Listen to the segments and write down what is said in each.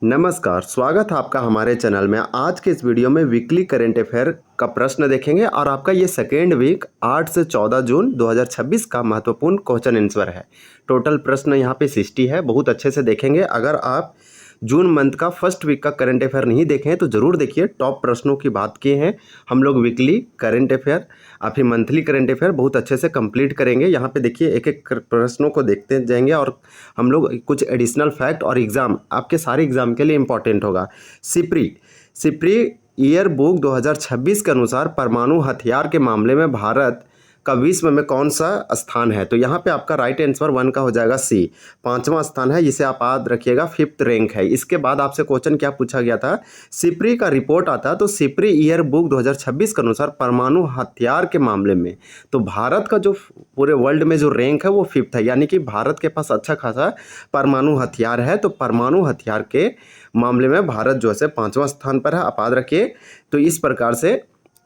नमस्कार, स्वागत है आपका हमारे चैनल में। आज के इस वीडियो में वीकली करंट अफेयर का प्रश्न देखेंगे और आपका ये सेकेंड वीक 8 से 14 जून 2026 का महत्वपूर्ण क्वेश्चन आंसर है। टोटल प्रश्न यहाँ पे 60 है, बहुत अच्छे से देखेंगे। अगर आप जून मंथ का फर्स्ट वीक का करंट अफेयर नहीं देखे हैं तो ज़रूर देखिए। टॉप प्रश्नों की बात किए हैं हम लोग। वीकली करंट अफेयर और फिर मंथली करंट अफेयर बहुत अच्छे से कंप्लीट करेंगे। यहाँ पे देखिए एक एक प्रश्नों को देखते जाएंगे और हम लोग कुछ एडिशनल फैक्ट और एग्ज़ाम आपके सारे एग्ज़ाम के लिए इम्पॉर्टेंट होगा। सिप्री ईयर बुक 2026 के अनुसार परमाणु हथियार के मामले में भारत का विश्व में कौन सा स्थान है? तो यहाँ पे आपका राइट आंसर 1 का हो जाएगा सी, 5वां स्थान है, जिसे आप याद रखिएगा 5th रैंक है। इसके बाद आपसे क्वेश्चन क्या पूछा गया था? सिप्री का रिपोर्ट आता तो सिप्री ईयर बुक 2026 के अनुसार परमाणु हथियार के मामले में तो भारत का जो पूरे वर्ल्ड में जो रैंक है वो 5th है, यानी कि भारत के पास अच्छा खासा परमाणु हथियार है। तो परमाणु हथियार के मामले में भारत जो है 5वां स्थान पर है, आप याद रखिए। तो इस प्रकार से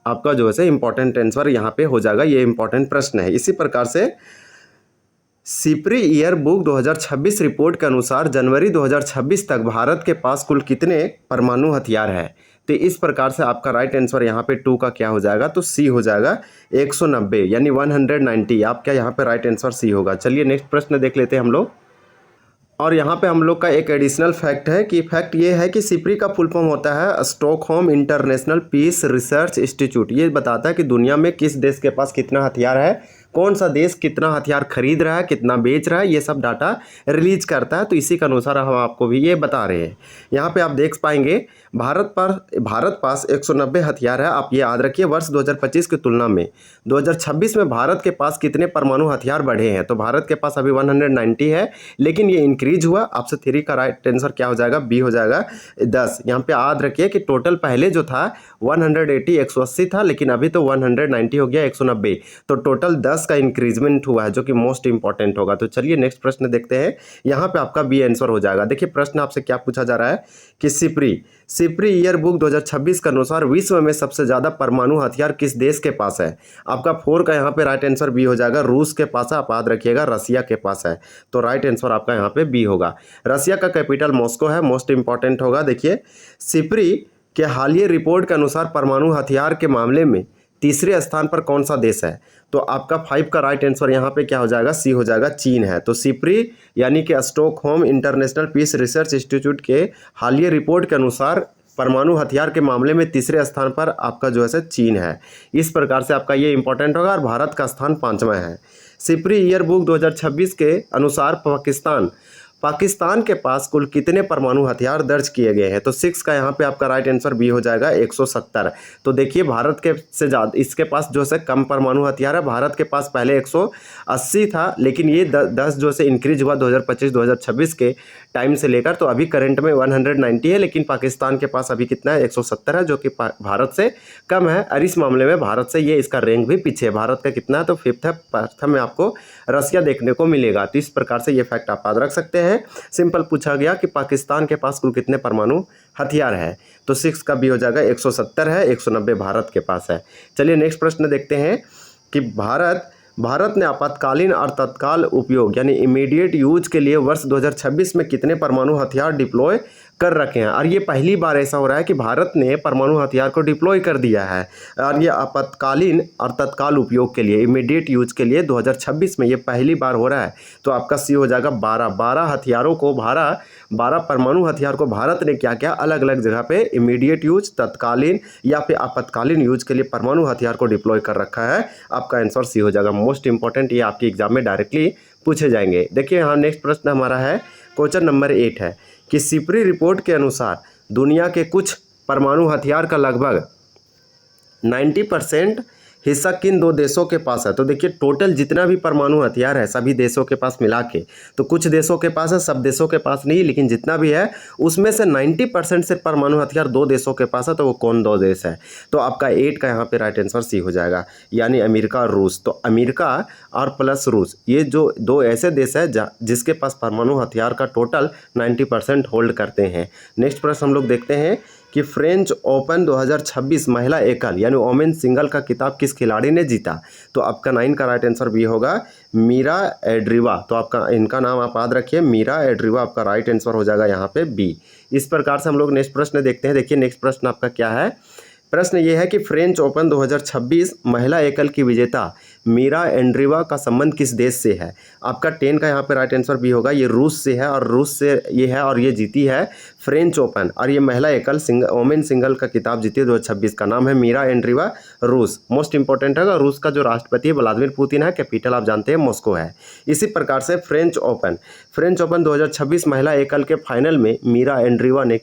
आपका जो है इंपॉर्टेंट आंसर यहाँ पे हो जाएगा। ये इंपॉर्टेंट प्रश्न है। इसी प्रकार से सिप्री ईयर बुक 2026 रिपोर्ट के अनुसार जनवरी 2026 तक भारत के पास कुल कितने परमाणु हथियार है? तो इस प्रकार से आपका राइट आंसर यहाँ पे 2 का क्या हो जाएगा? तो सी हो जाएगा 190, यानी 190। आपका यहाँ पे राइट आंसर सी होगा। चलिए नेक्स्ट प्रश्न देख लेते हैं हम लोग। और यहाँ पे हम लोग का एक एडिशनल फैक्ट है कि फैक्ट ये है कि सिप्री का फुल फॉर्म होता है Stockholm International Peace Research Institute. ये बताता है कि दुनिया में किस देश के पास कितना हथियार है, कौन सा देश कितना हथियार खरीद रहा है, कितना बेच रहा है, ये सब डाटा रिलीज करता है। तो इसी के अनुसार हम आपको भी ये बता रहे हैं। यहाँ पे आप देख पाएंगे भारत पास 190 हथियार है। आप ये याद रखिए, वर्ष 2025 की तुलना में 2026 में भारत के पास कितने परमाणु हथियार बढ़े हैं? तो भारत के पास अभी 190 है, लेकिन ये इंक्रीज हुआ। आपसे 3 का राइट आंसर क्या हो जाएगा? बी हो जाएगा 10। यहाँ पे याद रखिए कि टोटल पहले जो था 180 था, लेकिन अभी तो 190 हो गया 190। तो टोटल 10 का इंक्रीजमेंट हुआ है, जो कि मोस्ट इंपॉर्टेंट होगा। तो चलिए नेक्स्ट प्रश्न देखते हैं। यहाँ पे आपका बी आंसर हो जाएगा। देखिए प्रश्न आपसे क्या पूछा जा रहा है कि सिप्री ईयर बुक 2026 के अनुसार विश्व में सबसे ज्यादा परमाणु हथियार किस देश के पास है? आपका 4 का यहाँ पे राइट आंसर बी हो जाएगा, रूस के पास है। आप याद रखिएगा रसिया के पास है। तो राइट आंसर आपका यहाँ पे बी होगा। रसिया का कैपिटल मॉस्को है, मोस्ट इंपॉर्टेंट होगा। देखिए सिप्री के हालिया रिपोर्ट के अनुसार परमाणु हथियार के मामले में तीसरे स्थान पर कौन सा देश है? तो आपका 5 का राइट आंसर यहाँ पे क्या हो जाएगा? सी हो जाएगा, चीन है। तो सिप्री यानी कि Stockholm International Peace Research Institute के हालिया रिपोर्ट के अनुसार परमाणु हथियार के मामले में तीसरे स्थान पर आपका जो है चीन है। इस प्रकार से आपका ये इंपॉर्टेंट होगा। और भारत का स्थान 5वां है। सिप्री ईयर बुक 2026 के अनुसार पाकिस्तान के पास कुल कितने परमाणु हथियार दर्ज किए गए हैं? तो 6 का यहाँ पे आपका राइट आंसर बी हो जाएगा, 170। तो देखिए भारत के से ज़्यादा इसके पास जो है कम परमाणु हथियार है। भारत के पास पहले 180 था, लेकिन ये 10 जो है इंक्रीज हुआ 2025-2026 के टाइम से लेकर। तो अभी करंट में 190 है, लेकिन पाकिस्तान के पास अभी कितना है? 170 है, जो कि भारत से कम है। और इस मामले में भारत से ये इसका रैंक भी पीछे है। भारत का कितना है? तो 5th है। प्रथम में आपको रसिया देखने को मिलेगा। तो इस प्रकार से ये फैक्ट आप याद रख सकते हैं। सिंपल पूछा गया कि पाकिस्तान के पास कुल कितने परमाणु हथियार है? तो 6 का भी हो जाएगा, 170 है, 190 भारत के पास है। चलिए नेक्स्ट प्रश्न देखते हैं कि भारत ने आपातकालीन और तत्काल उपयोग यानी इमीडिएट यूज के लिए वर्ष 2026 में कितने परमाणु हथियार डिप्लॉय कर रखे हैं? और ये पहली बार ऐसा हो रहा है कि भारत ने परमाणु हथियार को डिप्लॉय कर दिया है। और ये आपातकालीन और तत्काल उपयोग के लिए, इमीडिएट यूज के लिए 2026 में ये पहली बार हो रहा है। तो आपका सी हो जाएगा 12 हथियारों को 12 परमाणु हथियार को भारत ने क्या क्या अलग अलग जगह पे इमीडिएट यूज, तत्कालीन या फिर आपातकालीन यूज के लिए परमाणु हथियार को डिप्लॉय कर रखा है। आपका आंसर सी हो जाएगा। मोस्ट इंपॉर्टेंट, ये आपके एग्जाम में डायरेक्टली पूछे जाएंगे। देखिए यहाँ नेक्स्ट प्रश्न हमारा है, क्वेश्चन नंबर 8 है कि सिप्री रिपोर्ट के अनुसार दुनिया के कुछ परमाणु हथियार का लगभग 90% हिस्सा किन 2 देशों के पास है? तो देखिए टोटल जितना भी परमाणु हथियार है सभी देशों के पास मिला के, तो कुछ देशों के पास है, सब देशों के पास नहीं, लेकिन जितना भी है उसमें से 90% से परमाणु हथियार 2 देशों के पास है। तो वो कौन 2 देश है? तो आपका 8 का यहाँ पे राइट आंसर सी हो जाएगा, यानी अमेरिका और रूस। तो अमेरिका और प्लस रूस, ये जो 2 ऐसे देश है जिसके पास परमाणु हथियार का टोटल 90% होल्ड करते हैं। नेक्स्ट प्रश्न हम लोग देखते हैं कि फ्रेंच ओपन 2026 महिला एकल यानी वोमेन सिंगल का खिताब किस खिलाड़ी ने जीता? तो आपका 9 का राइट आंसर भी होगा, मीरा एड्रीवा। तो आपका इनका नाम आप याद रखिए, मीरा एड्रीवा आपका राइट आंसर हो जाएगा यहाँ पे बी। इस प्रकार से हम लोग नेक्स्ट प्रश्न देखते हैं। देखिए नेक्स्ट प्रश्न आपका क्या है। प्रश्न ये है कि फ्रेंच ओपन 2026 महिला एकल की विजेता मीरा एंड्रीवा का संबंध किस देश से है। आपका 10 का यहाँ पे राइट आंसर बी होगा। ये रूस से है और रूस से ये है और ये जीती है फ्रेंच ओपन, और ये महिला एकल वोमेन सिंगल का खिताब जीती है 2026। का नाम है मीरा एंड्रीवा, रूस। मोस्ट इंपॉर्टेंट है, रूस का जो राष्ट्रपति है व्लादिमीर पुतिन है, कैपिटल आप जानते हैं मॉस्को है। इसी प्रकार से फ्रेंच ओपन 2026 महिला एकल के फाइनल में मीरा एंड्रीवा ने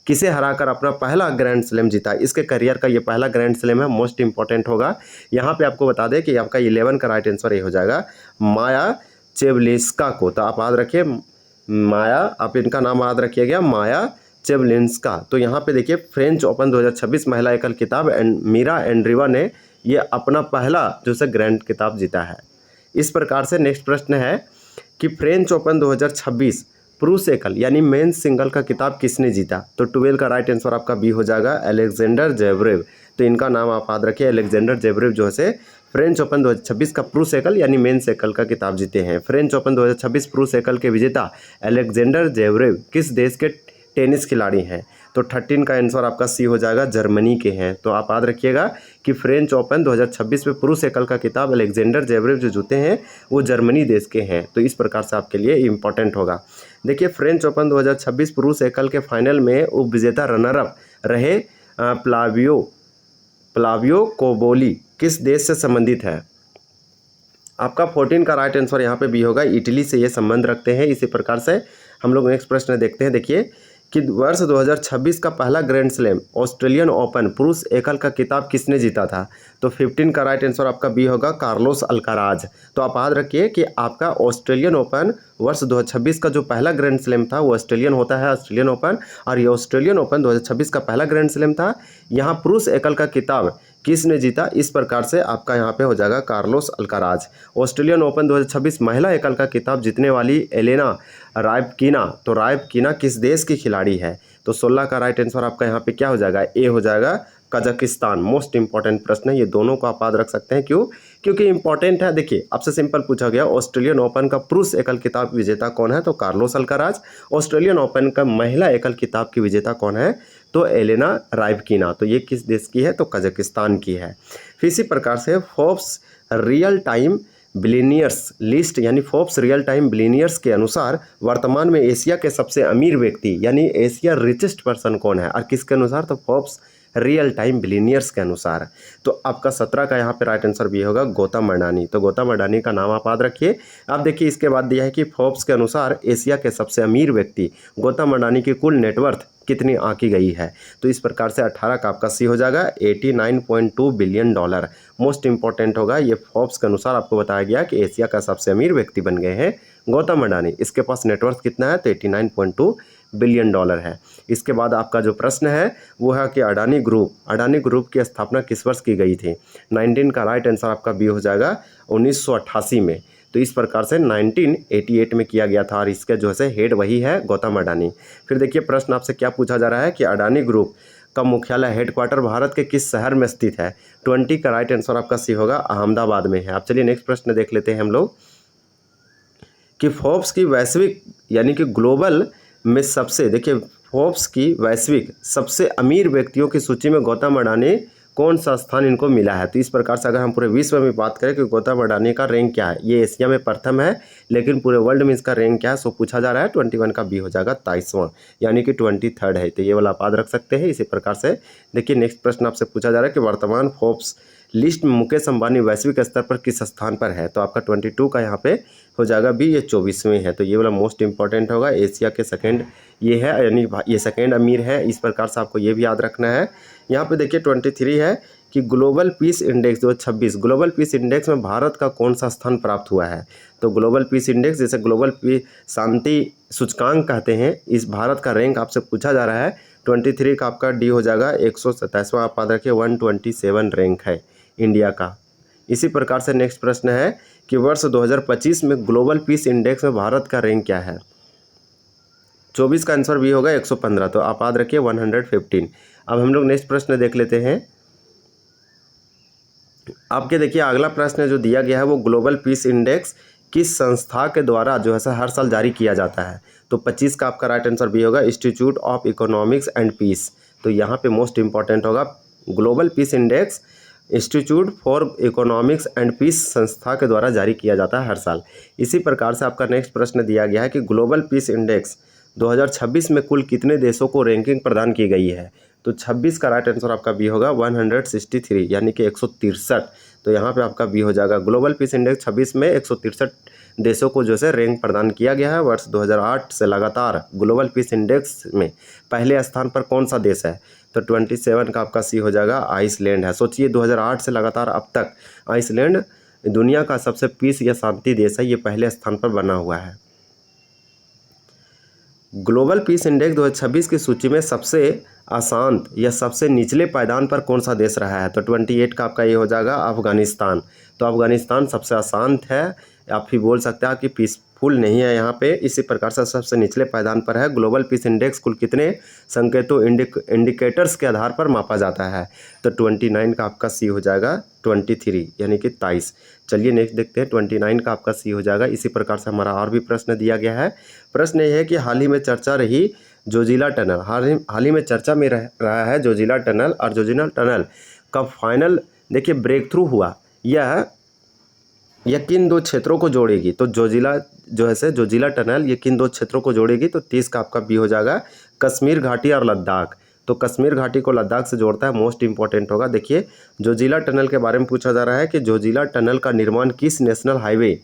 किसे हराकर अपना पहला ग्रैंड स्लैम जीता। इसके करियर का ये पहला ग्रैंड स्लैम है, मोस्ट इंपॉर्टेंट होगा। यहाँ पे आपको बता दें कि आपका 11 का राइट आंसर ये हो जाएगा माया चेवलिस्का को। तो आप याद रखिए माया, आप इनका नाम याद रखिएगा माया चेवलिंस्का। तो यहाँ पे देखिए फ्रेंच ओपन 2026 महिला एकल खिताब मीरा एंड्रीवा ने ये अपना पहला जो से ग्रैंड खिताब जीता है। इस प्रकार से नेक्स्ट प्रश्न है कि फ्रेंच ओपन 2026 पुरुष एकल यानी मेंस सिंगल का खिताब किसने जीता। तो 12 का राइट आंसर आपका बी हो जाएगा अलेक्जेंडर जेवरेव। तो इनका नाम आप याद रखिए, अलेक्जेंडर जेवरेव जो है फ्रेंच ओपन 2026 का पुरुष एकल यानी मेंस एकल का खिताब जीते हैं। फ्रेंच ओपन 2026 पुरुष एकल के विजेता अलेक्जेंडर जेवरेव किस देश के टेनिस खिलाड़ी हैं। तो 13 का आंसर आपका सी हो जाएगा, जर्मनी के हैं। तो आप याद रखिएगा कि फ्रेंच ओपन 2026 में पुरुष एकल का खिताब अलेक्जेंडर जेवरेव जो जीते हैं वो जर्मनी देश के हैं। तो इस प्रकार से आपके लिए इंपॉर्टेंट होगा। देखिए फ्रेंच ओपन 2026 पुरुष एकल के फाइनल में उप विजेता रनर अप रहे प्लावियो कोबोली किस देश से संबंधित है। आपका 14 का राइट आंसर यहाँ पे भी होगा, इटली से ये संबंध रखते हैं। इसी प्रकार से हम लोग नेक्स्ट प्रश्न देखते हैं। देखिए कि वर्ष 2026 का पहला ग्रैंड स्लैम ऑस्ट्रेलियन ओपन पुरुष एकल का खिताब किसने जीता था। तो 15 का राइट आंसर आपका बी होगा, कार्लोस अल्काराज। तो आप याद रखिए कि आपका ऑस्ट्रेलियन ओपन वर्ष 2026 का जो पहला ग्रैंड स्लैम था वो ऑस्ट्रेलियन होता है, ऑस्ट्रेलियन ओपन। और ये ऑस्ट्रेलियन ओपन 2026 का पहला ग्रैंड स्लैम था। यहाँ पुरुष एकल का खिताब किसने जीता, इस प्रकार से आपका यहाँ पे हो जाएगा कार्लोस अल्काराज। ऑस्ट्रेलियन ओपन 2026 महिला एकल का खिताब जीतने वाली एलेना रायबकिना, तो रायबकिना किस देश की खिलाड़ी है। तो 16 का राइट आंसर आपका यहाँ पे क्या हो जाएगा, ए हो जाएगा, कजाकिस्तान। मोस्ट इंपॉर्टेंट प्रश्न है, ये दोनों को आप याद रख सकते हैं। क्यों, क्योंकि इंपॉर्टेंट है। देखिए आपसे सिंपल पूछा गया ऑस्ट्रेलियन ओपन का पुरुष एकल खिताब विजेता कौन है, तो कार्लोस अल्काराज। ऑस्ट्रेलियन ओपन का महिला एकल खिताब की विजेता कौन है, तो एलेना रायबकिना। तो ये किस देश की है, तो कजाकिस्तान की है। फिर इसी प्रकार से Forbes real time billionaires list यानी फोर्ब्स रियल टाइम बिलियनियर्स के अनुसार वर्तमान में एशिया के सबसे अमीर व्यक्ति यानी एशिया रिचेस्ट पर्सन कौन है, और किसके अनुसार, तो फोर्ब्स रियल टाइम बिलियनियर्स के अनुसार। तो आपका 17 का यहाँ पे राइट आंसर भी होगा, गौतम अडानी। तो गौतम अडानी का नाम आप याद रखिए। अब देखिए इसके बाद दिया है कि फोर्ब्स के अनुसार एशिया के सबसे अमीर व्यक्ति गौतम अडानी की कुल नेटवर्थ कितनी आंकी गई है। तो इस प्रकार से 18 का आपका सी हो जाएगा, $89.2 बिलियन। मोस्ट इंपॉर्टेंट होगा, ये फोर्ब्स के अनुसार आपको बताया गया कि एशिया का सबसे अमीर व्यक्ति बन गए हैं गौतम अडानी। इसके पास नेटवर्थ कितना है, तो $89.2 बिलियन है। इसके बाद आपका जो प्रश्न है वो है कि अडानी ग्रुप की स्थापना किस वर्ष की गई थी। 19 का राइट आंसर आपका बी हो जाएगा, 1988 में। तो इस प्रकार से 1988 में किया गया था, और इसके जो है हेड वही है गौतम अडानी। फिर देखिए प्रश्न आपसे क्या पूछा जा रहा है कि अडानी ग्रुप का मुख्यालय हेडक्वार्टर भारत के किस शहर में स्थित है। 20 का राइट आंसर आपका सी होगा, अहमदाबाद में है। आप चलिए नेक्स्ट प्रश्न देख लेते हैं हम लोग कि फोर्ब्स की वैश्विक यानी कि ग्लोबल में सबसे, देखिए फोर्ब्स की वैश्विक सबसे अमीर व्यक्तियों की सूची में गौतम अडानी कौन सा स्थान इनको मिला है। तो इस प्रकार से अगर हम पूरे विश्व में बात करें कि गौतम अडानी का रैंक क्या है, ये एशिया में प्रथम है, लेकिन पूरे वर्ल्ड में इसका रैंक क्या है सो पूछा जा रहा है। 21 का बी हो जाएगा, 23वां यानी कि 23rd है। तो ये वाला आप याद रख सकते हैं। इसी प्रकार से देखिए नेक्स्ट प्रश्न आपसे पूछा जा रहा है कि वर्तमान फोर्ब्स लिस्ट में मुकेश अंबानी वैश्विक स्तर पर किस स्थान पर है। तो आपका 22 का यहाँ पे हो जाएगा बी, ये 24वें है। तो ये वाला मोस्ट इंपॉर्टेंट होगा, एशिया के सेकंड ये है, यानी ये सेकंड अमीर है। इस प्रकार से आपको ये भी याद रखना है। यहाँ पे देखिए 23 है कि global Peace index 2026 global Peace index में भारत का कौन सा स्थान प्राप्त हुआ है। तो ग्लोबल पीस इंडेक्स जैसे ग्लोबल पीस शांति सूचकांक कहते हैं, इस भारत का रैंक आपसे पूछा जा रहा है। 23 का आपका डी हो जाएगा, 127वां आप याद रखिए, 127 रैंक है इंडिया का। इसी प्रकार से नेक्स्ट प्रश्न है कि वर्ष 2025 में ग्लोबल पीस इंडेक्स में भारत का रैंक क्या है। 24 का आंसर भी होगा 115। तो आप याद रखिए 115। अब हम लोग नेक्स्ट प्रश्न देख लेते हैं। आपके देखिए अगला प्रश्न जो दिया गया है वो ग्लोबल पीस इंडेक्स किस संस्था के द्वारा जो है हर साल जारी किया जाता है? तो 25 का आपका राइट आंसर बी होगा, Institute of Economics and Peace. तो यहाँ पे मोस्ट इंपॉर्टेंट होगा Global Peace Index Institute for Economics and Peace संस्था के द्वारा जारी किया जाता है हर साल। इसी प्रकार से आपका नेक्स्ट प्रश्न दिया गया है कि ग्लोबल पीस इंडेक्स 2026 में कुल कितने देशों को रैंकिंग प्रदान की गई है? तो 26 का राइट आंसर आपका बी होगा 163 यानी कि 163। तो यहाँ पे आपका बी हो जाएगा। ग्लोबल पीस इंडेक्स 26 में 163 देशों को जो है रैंक प्रदान किया गया है। वर्ष 2008 से लगातार ग्लोबल पीस इंडेक्स में पहले स्थान पर कौन सा देश है? तो 27 का आपका सी हो जाएगा, आइसलैंड है। सोचिए 2008 से लगातार अब तक आइसलैंड दुनिया का सबसे पीस या शांति देश है, ये पहले स्थान पर बना हुआ है। ग्लोबल पीस इंडेक्स 2026 की सूची में सबसे अशांत या सबसे निचले पायदान पर कौन सा देश रहा है? तो 28 का आपका ये हो जाएगा, अफगानिस्तान। तो अफगानिस्तान सबसे अशांत है, आप भी बोल सकते हैं कि पीसफुल नहीं है यहाँ पे। इसी प्रकार से सबसे निचले पायदान पर है। ग्लोबल पीस इंडेक्स कुल कितने संकेतों इंडिकेटर्स के आधार पर मापा जाता है? तो 29 का आपका सी हो जाएगा, 23 यानी कि 23। चलिए नेक्स्ट देखते हैं, 29 का आपका सी हो जाएगा। इसी प्रकार से हमारा और भी प्रश्न दिया गया है। प्रश्न ये है कि हाल ही में चर्चा रही जोजिला टनल, हाल ही में चर्चा में रहा है जोजिला टनल, और जोजिला टनल का फाइनल देखिए ब्रेक थ्रू हुआ। यह किन दो क्षेत्रों को जोड़ेगी? तो जोजिला जो है जोजिला टनल ये किन दो क्षेत्रों को जोड़ेगी? तो 30 का आपका बी हो जाएगा, कश्मीर घाटी और लद्दाख। तो कश्मीर घाटी को लद्दाख से जोड़ता है, मोस्ट इंपॉर्टेंट होगा। देखिए जोजिला टनल के बारे में पूछा जा रहा है कि जोजिला टनल का निर्माण किस नेशनल हाईवे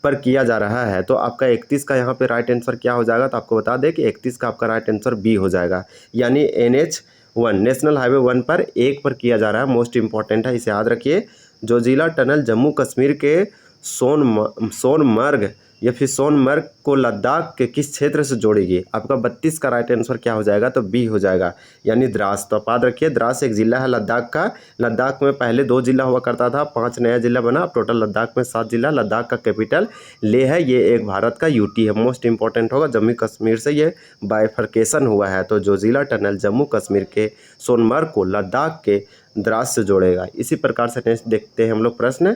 पर किया जा रहा है? तो आपका 31 का यहाँ पे राइट आंसर क्या हो जाएगा? तो आपको बता दें कि 31 का आपका राइट आंसर बी हो जाएगा, यानी NH1 नेशनल हाईवे 1 पर 1 पर किया जा रहा है। मोस्ट इंपॉर्टेंट है, इसे याद रखिए। जोजिला टनल जम्मू कश्मीर के सोनमर्ग या फिर सोनमर्ग को लद्दाख के किस क्षेत्र से जोड़ेगी? आपका 32 का राइट आंसर क्या हो जाएगा? तो बी हो जाएगा, यानी द्रास। तो आप याद रखिए, द्रास एक जिला है लद्दाख का। लद्दाख में पहले 2 जिला हुआ करता था, 5 नया जिला बना, टोटल लद्दाख में 7 जिला। लद्दाख का कैपिटल लेह है, ये एक भारत का यूटी है। मोस्ट इंपॉर्टेंट होगा, जम्मू कश्मीर से ये बाइफर्केशन हुआ है। तो जोजिला टनल जम्मू कश्मीर के सोनमर्ग को लद्दाख के द्रास से जोड़ेगा। इसी प्रकार से नेक्स्ट देखते हैं हम लोग प्रश्न।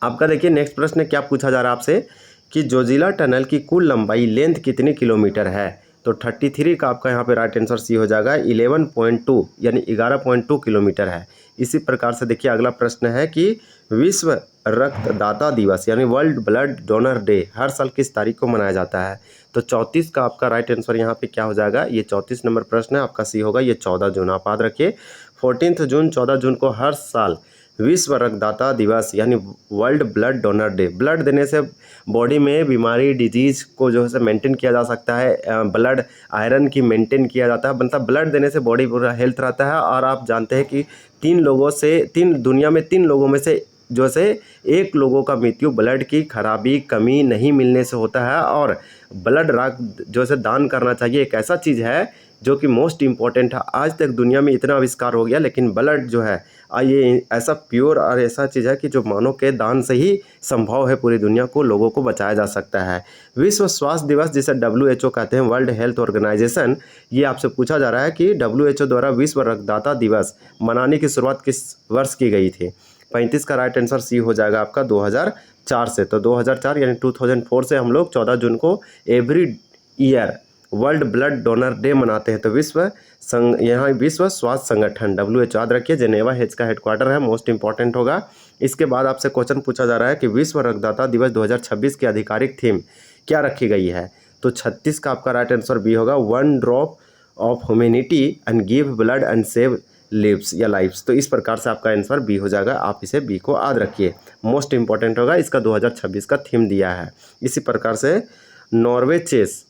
आपका देखिए नेक्स्ट प्रश्न क्या पूछा जा रहा है आपसे कि जोजिला टनल की कुल लंबाई लेंथ कितनी किलोमीटर है? तो 33 का आपका यहाँ पे राइट आंसर सी हो जाएगा, 11.2 यानी 11.2 किलोमीटर है। इसी प्रकार से देखिए अगला प्रश्न है कि विश्व रक्तदाता दिवस यानी वर्ल्ड ब्लड डोनर डे हर साल किस तारीख को मनाया जाता है? तो 34 का आपका राइट आंसर यहाँ पे क्या हो जाएगा? ये 34 नंबर प्रश्न है, आपका सी होगा, ये 14 जून। आप याद रखिए 14 जून 14 जून को हर साल विश्व रक्तदाता दिवस यानी world blood donor day. Blood देने से बॉडी में बीमारी डिजीज को जो है मेंटेन किया जा सकता है, ब्लड आयरन की मेंटेन किया जाता है, मतलब ब्लड देने से बॉडी पूरा हेल्थ रहता है। और आप जानते हैं कि दुनिया में 3 लोगों में से जो से 1 लोगों का मृत्यु ब्लड की खराबी कमी नहीं मिलने से होता है। और ब्लड जो है दान करना चाहिए, एक ऐसा चीज़ है जो कि मोस्ट इम्पॉर्टेंट है। आज तक दुनिया में इतना आविष्कार हो गया, लेकिन ब्लड जो है ये ऐसा प्योर और ऐसा चीज़ है कि जो मानव के दान से ही संभव है, पूरी दुनिया को लोगों को बचाया जा सकता है। विश्व स्वास्थ्य दिवस जिसे WHO कहते हैं, वर्ल्ड हेल्थ ऑर्गेनाइजेशन, ये आपसे पूछा जा रहा है कि WHO द्वारा विश्व रक्तदाता दिवस मनाने की शुरुआत किस वर्ष की गई थी? 35 का राइट आंसर सी हो जाएगा आपका 2004 से। तो 2004 यानी 2004 से हम लोग 14 जून को every year world blood donor day मनाते हैं। तो यहाँ विश्व स्वास्थ्य संगठन WHO, याद रखिए, जेनेवा का हेडक्वार्टर है, मोस्ट इंपॉर्टेंट होगा। इसके बाद आपसे क्वेश्चन पूछा जा रहा है कि विश्व रक्तदाता दिवस 2026 की आधिकारिक थीम क्या रखी गई है? तो 36 का आपका राइट आंसर बी होगा, 1 drop of humanity and give blood and save lives या लाइफ्स। तो इस प्रकार से आपका आंसर बी हो जाएगा, आप इसे बी को याद रखिए, मोस्ट इंपॉर्टेंट होगा। इसका 2026 का थीम दिया है। इसी प्रकार से नॉर्वे चेस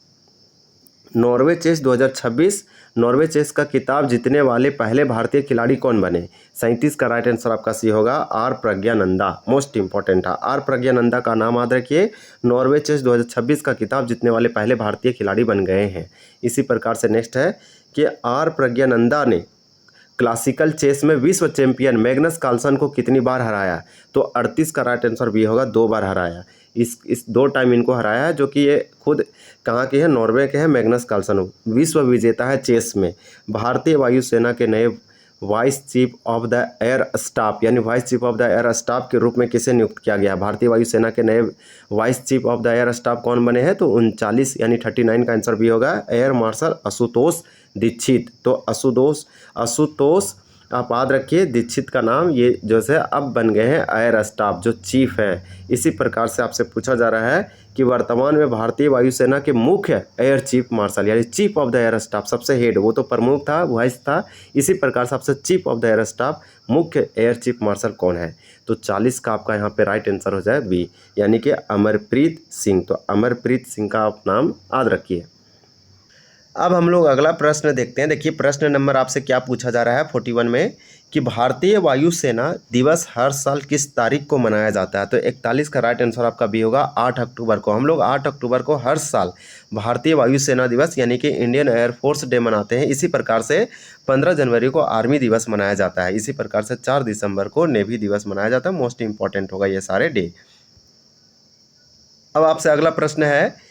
2026 नॉर्वे चेस का खिताब जीतने वाले पहले भारतीय खिलाड़ी कौन बने? 37 का राइट आंसर आपका सी होगा, आर प्रज्ञानंदा। मोस्ट इंपॉर्टेंट है, आर प्रज्ञानंदा का नाम याद रखिए। नॉर्वे चेस 2026 का खिताब जीतने वाले पहले भारतीय खिलाड़ी बन गए हैं। इसी प्रकार से नेक्स्ट है कि आर प्रज्ञानंदा ने क्लासिकल चेस में विश्व चैंपियन मैग्नस कार्लसन को कितनी बार हराया? तो 38 का राइट आंसर बी होगा, 2 बार हराया। इस 2 टाइम इनको हराया है, जो कि ये खुद कहाँ के हैं? नॉर्वे के हैं। मैग्नस कार्लसन विश्व विजेता है चेस में। भारतीय वायुसेना के नए vice chief of the air staff यानी vice chief of the air staff के रूप में किसे नियुक्त किया गया? भारतीय वायुसेना के नए vice chief of the air staff कौन बने हैं? तो 39 यानी 39 का आंसर भी होगा एयर मार्शल आशुतोष दीक्षित। तो आशुतोष आप याद रखिए, दीक्षित का नाम ये जो है अब बन गए हैं एयर स्टाफ जो चीफ है। इसी प्रकार से आपसे पूछा जा रहा है कि वर्तमान में भारतीय वायुसेना के मुख्य एयर चीफ मार्शल यानी chief of the air staff, सबसे हेड, वो तो प्रमुख था, वाइस था, इसी प्रकार से आपसे chief of the air staff मुख्य एयर चीफ मार्शल कौन है? तो 40 का आपका यहाँ पे राइट आंसर हो जाए बी, यानी कि अमरप्रीत सिंह। तो अमरप्रीत सिंह का आप नाम याद रखिए। अब हम लोग अगला प्रश्न देखते हैं। देखिए प्रश्न नंबर आपसे क्या पूछा जा रहा है 41 में कि भारतीय वायुसेना दिवस हर साल किस तारीख को मनाया जाता है? तो 41 का राइट आंसर आपका भी होगा 8 अक्टूबर को। हम लोग 8 अक्टूबर को हर साल भारतीय वायुसेना दिवस यानी कि इंडियन एयरफोर्स डे मनाते हैं। इसी प्रकार से 15 जनवरी को आर्मी दिवस मनाया जाता है। इसी प्रकार से 4 दिसंबर को नेवी दिवस मनाया जाता है। मोस्ट इंपॉर्टेंट होगा ये सारे डे। अब आपसे अगला प्रश्न है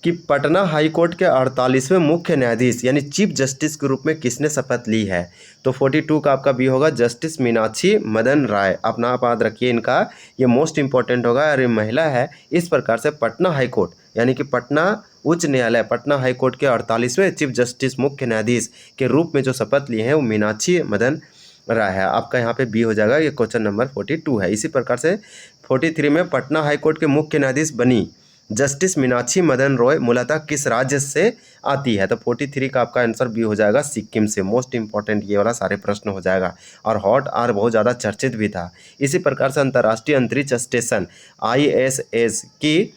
कि पटना हाईकोर्ट के 48वें मुख्य न्यायाधीश यानी चीफ जस्टिस के रूप में किसने शपथ ली है? तो 42 का आपका भी होगा जस्टिस मीनाक्षी मदन राय। अपना आप याद रखिए इनका, ये मोस्ट इंपॉर्टेंट होगा और ये महिला है। इस प्रकार से पटना हाईकोर्ट यानी कि पटना उच्च न्यायालय पटना हाईकोर्ट के 48वें चीफ जस्टिस मुख्य न्यायाधीश के रूप में जो शपथ लिए हैं वो मीनाक्षी मदन राय है। आपका यहाँ पे बी हो जाएगा, ये क्वेश्चन नंबर 42 है। इसी प्रकार से 43 में पटना हाईकोर्ट के मुख्य न्यायाधीश बनी जस्टिस मीनाक्षी मदन रॉय मूलतः किस राज्य से आती है? तो 43 का आपका आंसर बी हो जाएगा सिक्किम से। मोस्ट इंपॉर्टेंट ये वाला सारे प्रश्न हो जाएगा और हॉट और बहुत ज़्यादा चर्चित भी था। इसी प्रकार से अंतर्राष्ट्रीय अंतरिक्ष स्टेशन ISS की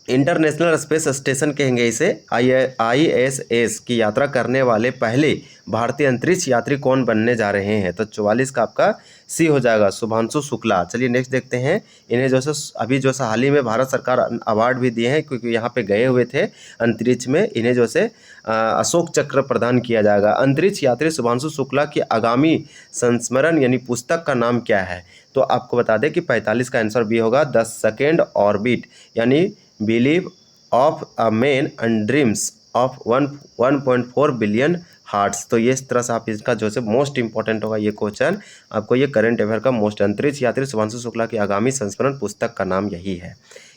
इंटरनेशनल स्पेस स्टेशन कहेंगे इसे, ISS की यात्रा करने वाले पहले भारतीय अंतरिक्ष यात्री कौन बनने जा रहे हैं? तो 44 का आपका सी हो जाएगा शुभांशु शुक्ला। चलिए नेक्स्ट देखते हैं। इन्हें जो है अभी जो है हाल ही में भारत सरकार अवार्ड भी दिए हैं क्योंकि यहाँ पे गए हुए थे अंतरिक्ष में। इन्हें जो है अशोक चक्र प्रदान किया जाएगा। अंतरिक्ष यात्री शुभांशु शुक्ला की आगामी संस्मरण यानी पुस्तक का नाम क्या है? तो आपको बता दें कि 45 का आंसर भी होगा द सेकेंड ऑर्बिट यानी believe of a man and dreams of 1.4 billion hearts. तो ये इस तरह से आप इसका जो है मोस्ट इंपॉर्टेंट होगा ये क्वेश्चन आपको, ये करंट अफेयर का मोस्ट। अंतरिक्ष यात्री शुभांशु शुक्ला की आगामी संस्मरण पुस्तक का नाम यही है।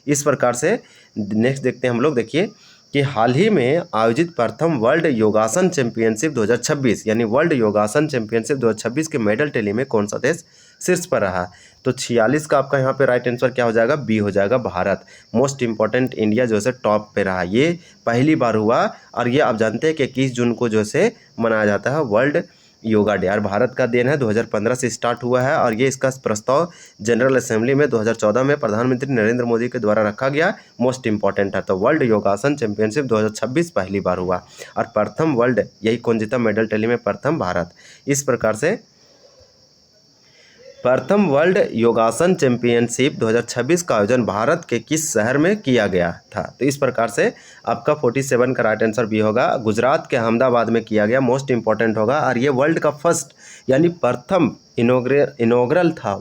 इस प्रकार से नेक्स्ट देखते हैं हम लोग। देखिए कि हाल ही में आयोजित प्रथम वर्ल्ड योगासन चैंपियनशिप 2026 यानी वर्ल्ड योगासन चैंपियनशिप 2026 के मेडल टैली में कौन सा देश शीर्ष पर रहा? तो 46 का आपका यहाँ पे राइट आंसर क्या हो जाएगा? बी हो जाएगा भारत। मोस्ट इंपॉर्टेंट इंडिया जो है टॉप पे रहा। ये पहली बार हुआ और ये आप जानते हैं कि 21 जून को जो है मनाया जाता है वर्ल्ड योगा डे। और भारत का देन है, 2015 से स्टार्ट हुआ है और ये इसका प्रस्ताव जनरल असेंबली में 2014 में प्रधानमंत्री नरेंद्र मोदी के द्वारा रखा गया। मोस्ट इंपॉर्टेंट है। तो वर्ल्ड योगासन चैंपियनशिप 2026 पहली बार हुआ और प्रथम वर्ल्ड यही कौन जीता मेडल टैली में? प्रथम भारत। इस प्रकार से प्रथम वर्ल्ड योगासन चैंपियनशिप 2026 का आयोजन भारत के किस शहर में किया गया था? तो इस प्रकार से आपका 47 का राइट आंसर भी होगा गुजरात के अहमदाबाद में किया गया। मोस्ट इंपॉर्टेंट होगा और ये वर्ल्ड का फर्स्ट यानी प्रथम इनॉग्रल था।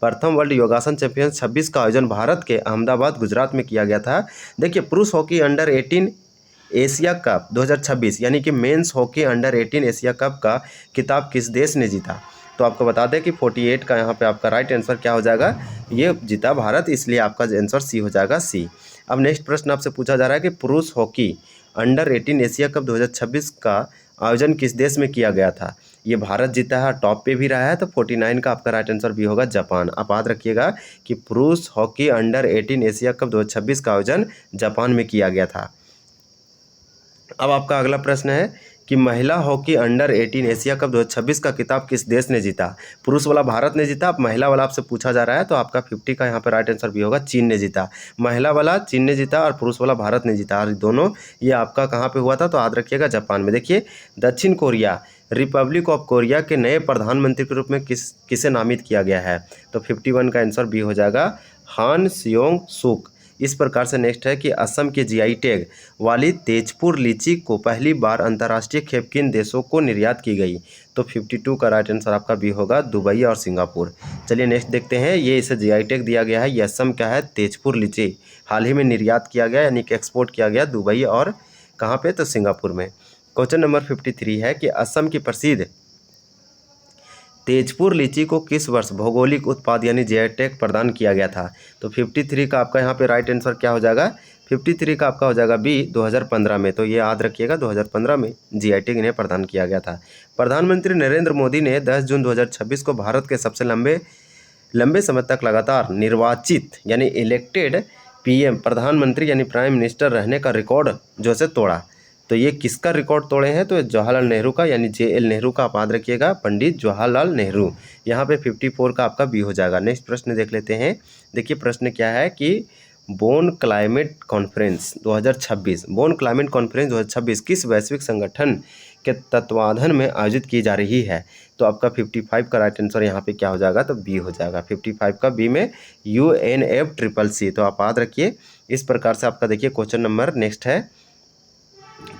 प्रथम वर्ल्ड योगासन चैंपियन 26 का आयोजन भारत के अहमदाबाद गुजरात में किया गया था। देखिए पुरुष हॉकी अंडर 18 एशिया कप 2026 यानी कि men's hockey under 18 Asia cup का खिताब किस देश ने जीता? तो आपको बता दें कि 48 का यहाँ पे आपका राइट आंसर क्या हो जाएगा? ये जीता भारत, इसलिए आपका आंसर सी हो जाएगा सी। अब नेक्स्ट प्रश्न आपसे पूछा जा रहा है कि पुरुष हॉकी अंडर 18 एशिया कप 2026 का आयोजन किस देश में किया गया था? ये भारत जीता है, टॉप पे भी रहा है। तो 49 का आपका राइट आंसर भी होगा जापान। आप याद रखिएगा कि पुरुष हॉकी अंडर 18 एशिया कप 2026 का आयोजन जापान में किया गया था। अब आपका अगला प्रश्न है कि महिला हॉकी अंडर 18 एशिया कप 2026 का खिताब किस देश ने जीता? पुरुष वाला भारत ने जीता, अब महिला वाला आपसे पूछा जा रहा है। तो आपका 50 का यहाँ पर राइट आंसर भी होगा चीन ने जीता। महिला वाला चीन ने जीता और पुरुष वाला भारत ने जीता और दोनों ये आपका कहाँ पे हुआ था? तो याद रखिएगा जापान में। देखिए दक्षिण कोरिया रिपब्लिक ऑफ कोरिया के नए प्रधानमंत्री के रूप में किसे नामित किया गया है? तो 51 का आंसर भी हो जाएगा हान सियोंग सुक। इस प्रकार से नेक्स्ट है कि असम के GI टैग वाली तेजपुर लीची को पहली बार अंतर्राष्ट्रीय खेप किन देशों को निर्यात की गई? तो 52 का राइट आंसर आपका भी होगा दुबई और सिंगापुर। चलिए नेक्स्ट देखते हैं। ये इसे GI टैग दिया गया है। ये असम क्या है? तेजपुर लीची हाल ही में निर्यात किया गया यानी कि एक्सपोर्ट किया गया दुबई और कहाँ पे? तो सिंगापुर में। क्वेश्चन नंबर 53 है कि असम की प्रसिद्ध तेजपुर लीची को किस वर्ष भौगोलिक उत्पाद यानी जीआई टैग प्रदान किया गया था? तो 53 का आपका यहाँ पे राइट आंसर क्या हो जाएगा? 53 का आपका हो जाएगा बी 2015 में। तो ये याद रखिएगा 2015 में जीआई टैग इन्हें प्रदान किया गया था। प्रधानमंत्री नरेंद्र मोदी ने 10 जून 2026 को भारत के सबसे लंबे समय तक लगातार निर्वाचित यानी इलेक्टेड पीएम प्रधानमंत्री यानी प्राइम मिनिस्टर रहने का रिकॉर्ड जो से तोड़ा। तो ये किसका रिकॉर्ड तोड़े हैं? तो जवाहरलाल नेहरू का यानी जेएल नेहरू का आप याद रखिएगा, पंडित जवाहरलाल नेहरू। यहाँ पे 54 का आपका बी हो जाएगा। नेक्स्ट प्रश्न देख लेते हैं। देखिए प्रश्न क्या है कि बोन क्लाइमेट कॉन्फ्रेंस 2026 किस वैश्विक संगठन के तत्वाधान में आयोजित की जा रही है? तो आपका 55 का राइट आंसर यहाँ पे क्या हो जाएगा? तो बी हो जाएगा। 55 का बी में UNFCCC। तो आप याद रखिए। इस प्रकार से आपका देखिए क्वेश्चन नंबर नेक्स्ट है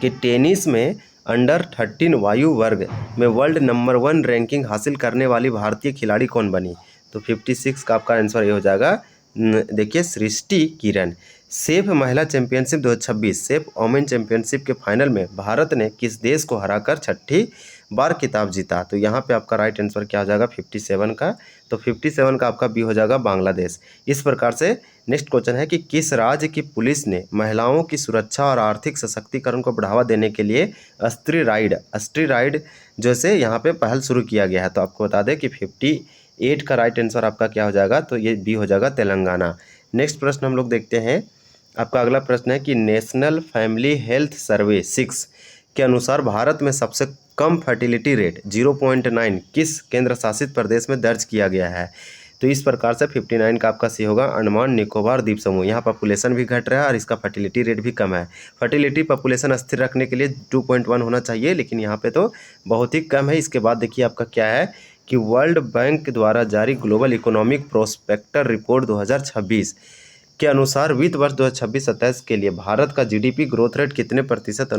कि टेनिस में अंडर 13 वायु वर्ग में वर्ल्ड नंबर 1 रैंकिंग हासिल करने वाली भारतीय खिलाड़ी कौन बनी? तो 56 का आपका आंसर ये हो जाएगा। देखिए सृष्टि किरण। सेफ महिला चैंपियनशिप 2026 सेफ वोमेन चैंपियनशिप के फाइनल में भारत ने किस देश को हराकर छठी बार खिताब जीता? तो यहाँ पे आपका राइट आंसर क्या हो जाएगा? 57 का। तो 57 का आपका बी हो जाएगा बांग्लादेश। इस प्रकार से नेक्स्ट क्वेश्चन है कि किस राज्य की पुलिस ने महिलाओं की सुरक्षा और आर्थिक सशक्तिकरण को बढ़ावा देने के लिए स्त्री राइड जैसे यहाँ पे पहल शुरू किया गया है? तो आपको बता दें कि 58 का राइट आंसर आपका क्या हो जाएगा? तो ये बी हो जाएगा तेलंगाना। नेक्स्ट प्रश्न हम लोग देखते हैं। आपका अगला प्रश्न है कि नेशनल फैमिली हेल्थ सर्वे 6 के अनुसार भारत में सबसे कम फर्टिलिटी रेट 0.9 किस केंद्र शासित प्रदेश में दर्ज किया गया है? तो इस प्रकार से 59 का आपका सी होगा अंडमान निकोबार द्वीप समूह। यहाँ पॉपुलेशन भी घट रहा है और इसका फर्टिलिटी रेट भी कम है। फर्टिलिटी पॉपुलेशन स्थिर रखने के लिए 2.1 होना चाहिए, लेकिन यहाँ पे तो बहुत ही कम है। इसके बाद देखिए आपका क्या है कि वर्ल्ड बैंक द्वारा जारी ग्लोबल इकोनॉमिक प्रोस्पेक्टर रिपोर्ट 2026 के अनुसार वित्त वर्ष 2026-27 के लिए भारत का जीडीपी ग्रोथ रेट कितने प्रतिशत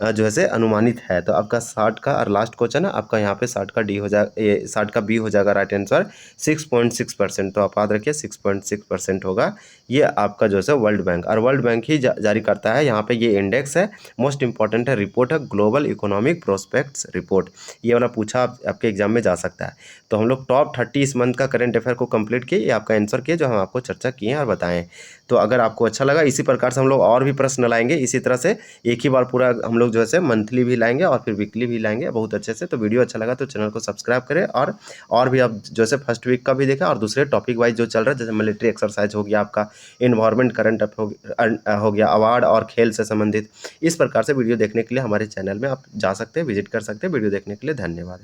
जो है से अनुमानित है? तो आपका 60 का और लास्ट क्वेश्चन है आपका यहाँ पे 60 का डी हो जाएगा, 60 का बी हो जाएगा राइट आंसर 6.6%। तो आप याद रखिए 6.6% होगा। ये आपका जो है वर्ल्ड बैंक, और वर्ल्ड बैंक ही जारी करता है। यहाँ पे ये इंडेक्स है, मोस्ट इंपॉर्टेंट है, रिपोर्ट है ग्लोबल इकोनॉमिक प्रोस्पेक्ट्स रिपोर्ट। ये वाला पूछा आपके एग्जाम में जा सकता है। तो हम लोग टॉप 30 इस मंथ का करंट अफेयर को कंप्लीट किए, ये आपका आंसर किए जो हम आपको चर्चा किए और बताएं। तो अगर आपको अच्छा लगा, इसी प्रकार से हम लोग और भी प्रश्न लाएंगे। इसी तरह से एक ही बार पूरा हम लोग जो है मंथली भी लाएंगे और फिर वीकली भी लाएंगे बहुत अच्छे से। तो वीडियो अच्छा लगा तो चैनल को सब्सक्राइब करें, और भी आप जो है फर्स्ट वीक का भी देखा और दूसरे टॉपिक वाइज जो चल रहा है, जैसे मिलिट्री एक्सरसाइज हो गया, आपका इन्वायरमेंट करंट हो गया, अवार्ड और खेल से संबंधित। इस प्रकार से वीडियो देखने के लिए हमारे चैनल में आप जा सकते हैं, विजिट कर सकते हैं। वीडियो देखने के लिए धन्यवाद।